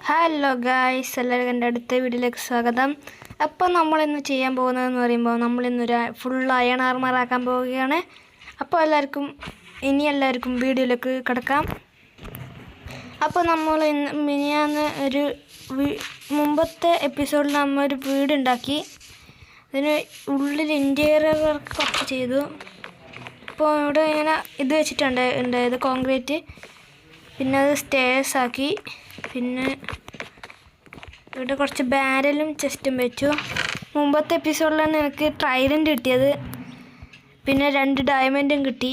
Hello guys, എല്ലാവർക്കും എൻ്റെ അടുത്ത വീഡിയോയിലേക്ക് സ്വാഗതം. അപ്പോൾ നമ്മളിന്ന് ചെയ്യാൻ പോകുന്നതെന്ന് പറയുമ്പോൾ നമ്മളിന്നൊരു ഫുൾ അയൺ ആർമറാക്കാൻ പോവുകയാണ്. അപ്പോൾ എല്ലാവർക്കും വീഡിയോയിലേക്ക് കിടക്കാം. അപ്പോൾ നമ്മൾ മിനിയാന്ന് മുമ്പത്തെ എപ്പിസോഡിൽ നമ്മൾ ഒരു വീടുണ്ടാക്കി. അതിന് ഉള്ളിൽ ഇൻറ്റീരിയർ വർക്ക് കുറച്ച് ചെയ്തു. ഇപ്പോൾ ഇവിടെ ഇങ്ങനെ ഇത് ഉണ്ടായത് കോൺക്രീറ്റ്. പിന്നെ അത് സ്റ്റേഴ്സ് ആക്കി. പിന്നെ ഇവിടെ കുറച്ച് ബാരലും ചെസ്റ്റും വെച്ചു. മുമ്പത്തെ എപ്പിസോഡിലാണ് എനിക്ക് ട്രൈഡൻറ്റ് കിട്ടിയത്. പിന്നെ 2 ഡയമണ്ടും കിട്ടി.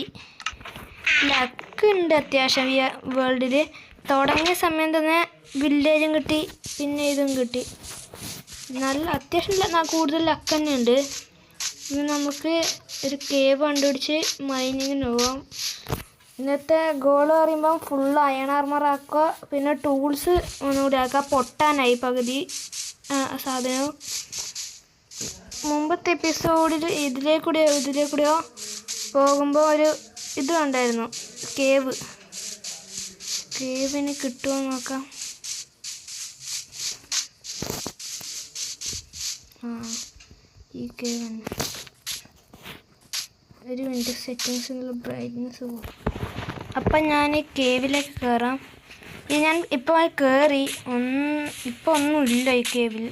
ലക്ക് ഉണ്ട് അത്യാവശ്യം ഈ വേൾഡിൽ. തുടങ്ങിയ സമയം തന്നെ വില്ലേജും കിട്ടി, പിന്നെ ഇതും കിട്ടി. നല്ല അത്യാവശ്യം കൂടുതൽ ലക്ക് തന്നെ ഉണ്ട്. ഇനി നമുക്ക് ഒരു കേവ് കണ്ടുപിടിച്ച് മൈനിങ്ങിന് പോവാം. ഇന്നത്തെ ഗോൾ പറയുമ്പം ഫുൾ അയൺ ആർമർ ആക്കുക. പിന്നെ ടൂൾസ് ഒന്നുകൂടി ആക്കുക. പൊട്ടാനായി പകുതി സാധനവും. മുമ്പത്തെ എപ്പിസോഡിൽ ഇതിലേക്കൂടെയോ പോകുമ്പോൾ ഒരു ഇത് കണ്ടായിരുന്നു, കേവിന് കിട്ടുമോ നോക്കാം. ഈ കേവ് ഒരു മിനിറ്റ്, സെറ്റിങ്സിലുള്ള ബ്രൈറ്റ്നസ് പോകും. അപ്പം ഞാൻ ഈ കേവിലേക്ക് കയറാം. ഞാൻ ഇപ്പോൾ കയറി. ഇപ്പോൾ ഒന്നുമില്ല ഈ കേവിൽ.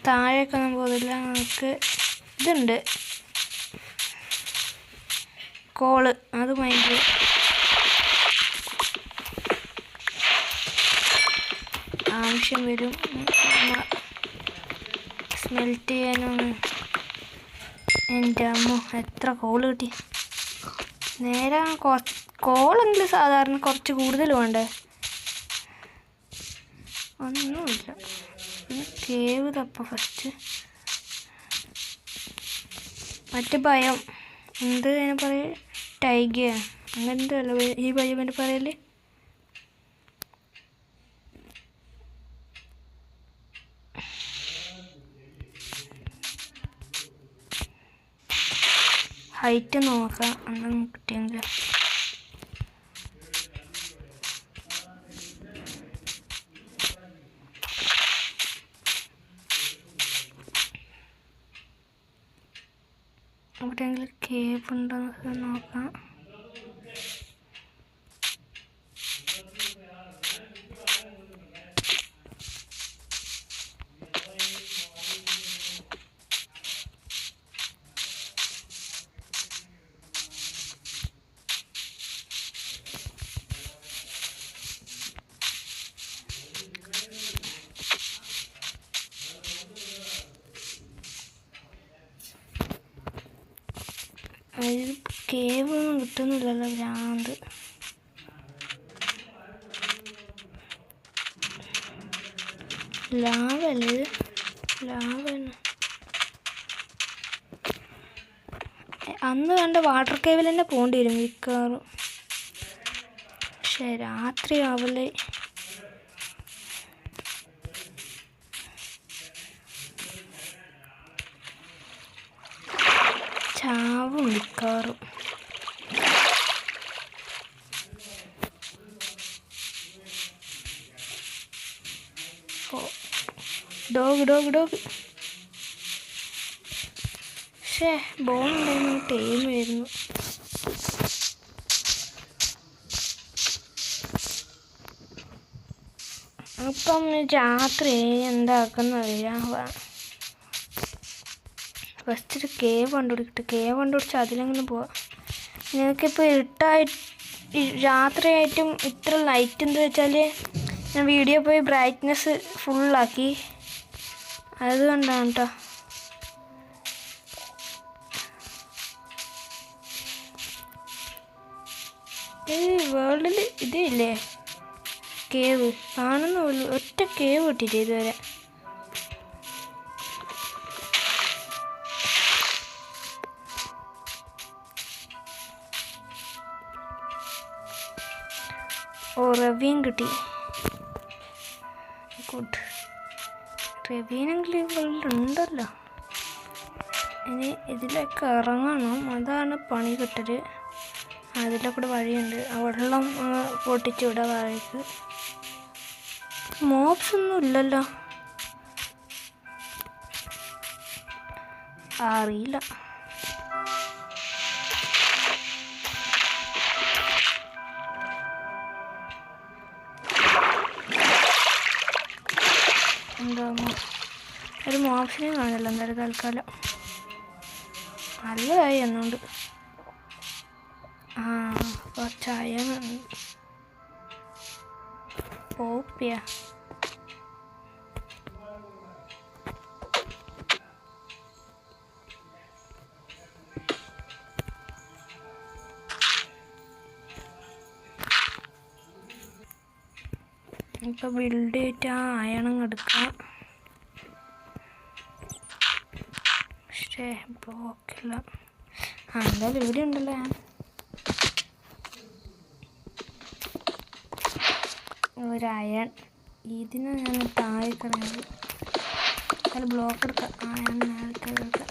താഴേക്കൊന്നും പോകുന്നില്ല. നമുക്ക് ഇതുണ്ട്, കോള്. അത് ഭയങ്കര ആവശ്യം വരും. സ്മെൽറ്റ് ചെയ്യാനൊന്നും. എൻ്റെ അമ്മ, എത്ര കോള് കിട്ടി. നേരെ കോളെങ്കിലും സാധാരണ കുറച്ച് കൂടുതൽ വേണ്ടേ. ഒന്നുമില്ല. കേവ് തപ്പ ഫസ്റ്റ്. മറ്റു ഭയം എന്ത് അതിനെ പറയ, ടൈഗർ അങ്ങനത്തെ അല്ല ഈ ഭയം എൻ്റെ പറയല്. ഹൈറ്റ് നോക്കാം, അന്നൊന്നും കിട്ടിയെങ്കിൽ. എവിടെയെങ്കിലും കേവ് ഉണ്ടോ നോക്കാം. അതിൽ കേവ് ഒന്നും കിട്ടുന്നില്ലല്ലോ, ഭ്രാന്ത്. ലാവല്ലേ, ലാവന്നെ. അന്ന് കണ്ട വാട്ടർ കേവിൽ തന്നെ പോകേണ്ടി വരും മിക്കവാറും. പക്ഷേ രാത്രി ആവല്ലേ. ചാവും മിക്കവാറും. ഡോഗ് പക്ഷേ ബോളുണ്ടായിരുന്നു, ടൈം വരുന്നു. അപ്പം രാത്രി എന്താക്കുന്നറിയാം. ഫസ്റ്റ് ഒരു കേവ് കണ്ടുപിടിച്ച് അതിലെങ്ങനെ പോവാം. നിങ്ങൾക്കിപ്പോൾ രാത്രിയായിട്ടും ഇത്ര ലൈറ്റ് എന്താ വെച്ചാൽ ഞാൻ വീഡിയോ പോയി ബ്രൈറ്റ്നെസ് ഫുള്ളാക്കി. അതുകൊണ്ടാണ് കേട്ടോ. ഈ വേൾഡിൽ ഇതില്ലേ കേവ് കാണുന്ന പോലും. ഒറ്റ കേവ് കിട്ടിയിട്ട് ഇതുവരെ. റവീൻ കിട്ടി. ഗുഡ്. റവീനെങ്കിലും ഉണ്ടല്ലോ. ഇനി ഇതിലേക്ക് ഇറങ്ങണം, അതാണ് പണി കിട്ടല്. അതിലെ കൂടെ വഴിയുണ്ട്. ആ വെള്ളം പൊട്ടിച്ചു വിടാം താഴേക്ക്. മോബ്സ് ഒന്നും ഇല്ലല്ലോ, അറിയില്ല. എന്താ ഒരു മോപ്ഷനെ കാണില്ല എന്തായാലും തൽക്കാലം. നല്ലതായി എന്നുണ്ട്. ചായ പോപ്പിയ ഇപ്പം ബിൽഡ് ചെയ്തിട്ട് അയണം എടുക്കാം. പക്ഷേ ബ്ലോക്കില്ല. എന്തായാലും ഇവിടെ ഉണ്ടല്ലോ ഞാൻ. ഒരു അയൺ ഇതിന് ഞാൻ താഴെ കളയുന്നത്. അതിൽ ബ്ലോക്ക് എടുക്കാം. അയൺ നേരത്തെ എടുക്കാം.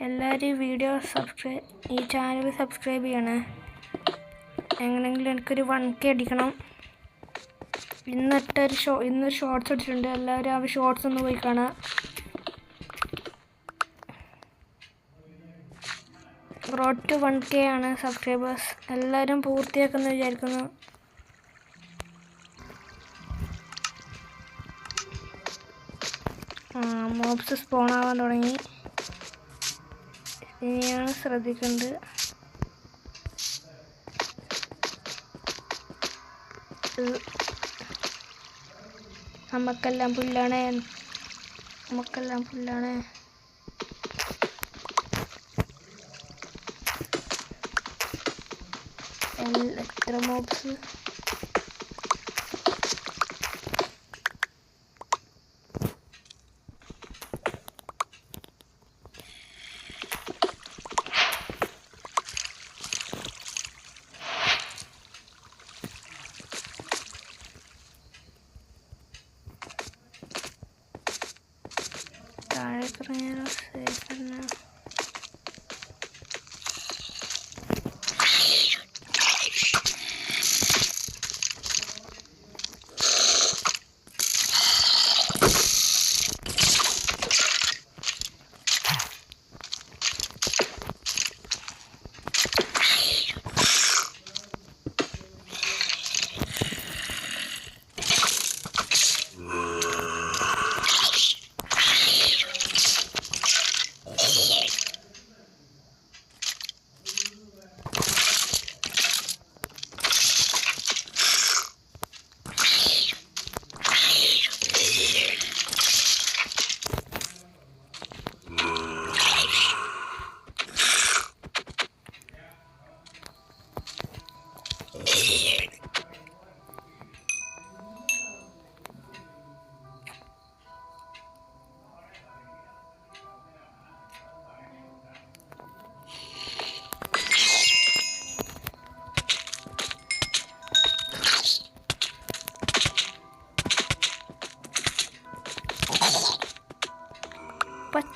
എല്ലാവരും വീഡിയോ ഈ ചാനൽ സബ്സ്ക്രൈബ് ചെയ്യണേ. എങ്ങനെയെങ്കിലും എനിക്കൊരു 1K അടിക്കണം. ഇന്നൊരു ഷോർട്സ് ഇട്ടിട്ടുണ്ട്. എല്ലാവരും ആ ഷോർട്സ് ഒന്ന് പോയി കാണാം. റോഡ് ടു 1K ആണ് സബ്സ്ക്രൈബേഴ്സ്. എല്ലാവരും പൂർത്തിയാക്കുമെന്ന് വിചാരിക്കുന്നു. മോബ്സ് സ്പോൺ ആവാൻ തുടങ്ങി. ഇനിയാണ് ശ്രദ്ധിക്കേണ്ടത്. നമുക്കെല്ലാം പുല്ലാണ്. എത്ര മോബ്സ്? താഴെ പറഞ്ഞാൽ സേഫ് തന്നെ.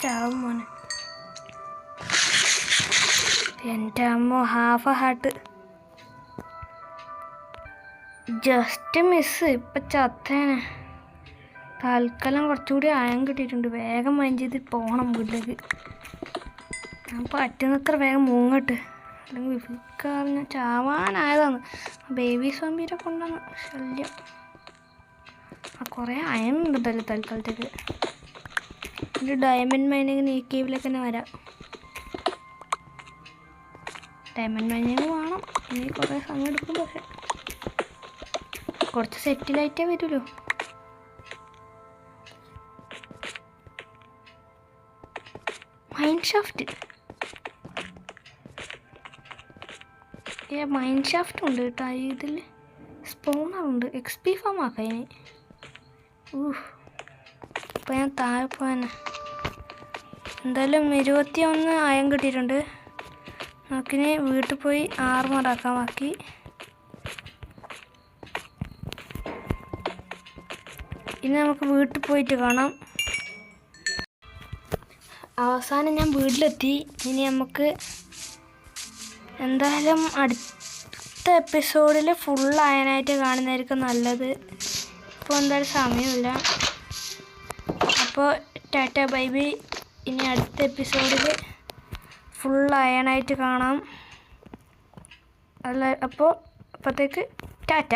ചാവും മോനെ. എൻ്റെ അമ്മ ഹാഫ് ഹാർട്ട് ജസ്റ്റ് മിസ്. ഇപ്പം ചത്തേനെ. തൽക്കാലം കുറച്ചുകൂടി അയം കിട്ടിയിട്ടുണ്ട്. വേഗം മൈൻഡ് ചെയ്ത് പോകണം വീട്ടിലേക്ക്. ഞാൻ പറ്റുന്നത്ര വേഗം മൂങ്ങട്ട്, അല്ലെങ്കിൽ വിഫിക്കറിഞ്ഞ ചാവാനായതാണ്. ബേബി സോംബീരെ കൊണ്ടാണ് ശല്യം. കുറേ അയം ഉണ്ടല്ലോ തൽക്കാലത്തേക്ക്. ഒരു ഡയമണ്ട് മൈനിങ്ങിന് ഈ കേവിലേക്ക് തന്നെ വരാം. ഡയമണ്ട് മൈനിങ് വേണം. ഇനി കുറേ സമയം എടുക്കും. പക്ഷെ കുറച്ച് സെറ്റിലായിട്ടേ വരുമല്ലോ. മൈൻ ഷാഫ്റ്റ് ഉണ്ട് കേട്ടോ. ഇതിൽ സ്പോണറുണ്ട്. XP ഫാം ആക്കാം ഇനി. ഇപ്പം ഞാൻ താഴെ പോകാനെ. എന്തായാലും 21 അയം കിട്ടിയിട്ടുണ്ട്. നമുക്കിനി വീട്ടിൽ പോയി ആർമറാക്കാൻ ബാക്കി. ഇനി നമുക്ക് വീട്ടിൽ പോയിട്ട് കാണാം. അവസാനം ഞാൻ വീട്ടിലെത്തി. ഇനി നമുക്ക് എന്തായാലും അടുത്ത എപ്പിസോഡിൽ ഫുള്ളായനായിട്ട് കാണുന്നതായിരിക്കും നല്ലത്. ഇപ്പോൾ എന്തായാലും സമയമില്ല. അപ്പോൾ ടാറ്റ ബൈ ബൈ. ഇനി അടുത്ത എപ്പിസോഡിൽ ഫുള്ളായനായിട്ട് കാണാം. അപ്പോൾ അപ്പോഴത്തേക്ക് ടാറ്റ.